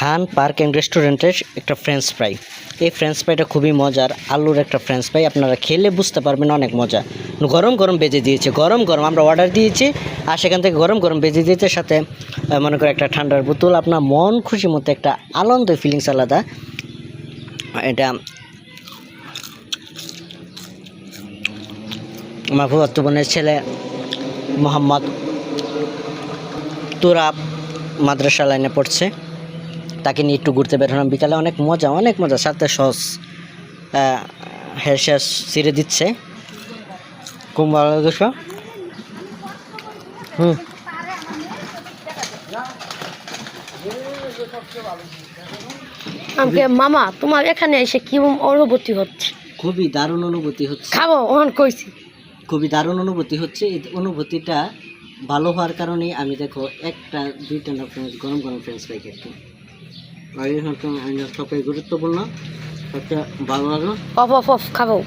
Khan park and রেস্টুরেন্টের একটা French fry. এই ফ্রেঞ্চ ফ্রাইটা খুবই মজার, আলুর একটা ফ্রেঞ্চ ফ্রাই। আপনারা খেলে বুঝতে পারবেন অনেক মজা। গরম গরম বেজে দিয়েছে, গরম গরম আমরা অর্ডার দিয়েছি আর সেখান থেকে গরম গরম বেজে দিতে সাথে মনে করে একটা ঠান্ডার বোতল। আপনার মন খুশি মতো একটা আনন্দ ফিলিংস আলাদা। এটা আমার ফুফাতো বোনের ছেলে মোহাম্মদ তুরাব মাদ্রাসা লাইনে পড়ছে, তাকে নিয়ে একটু ঘুরতে বের হলাম বিকালে। অনেক মজা, সাথে সস হেয়ার শেষ ছিঁড়ে দিচ্ছে, খুব ভালো লাগছে। আমাকে মামা তোমার এখানে এসে কি অনুভূতি হচ্ছে? খুবই দারুণ অনুভূতি হচ্ছে। খাবো ওখান কইছি, খুবই দারুণ অনুভূতি হচ্ছে। এই অনুভূতিটা ভালো হওয়ার কারণে আমি দেখো একটা দুইটা না গরম গরম ফ্রেঞ্চ ফ্রাই খেতে। আর এই সবচেয়ে গুরুত্বপূর্ণ সবচেয়ে ভালো লাগলো অফ খাবো।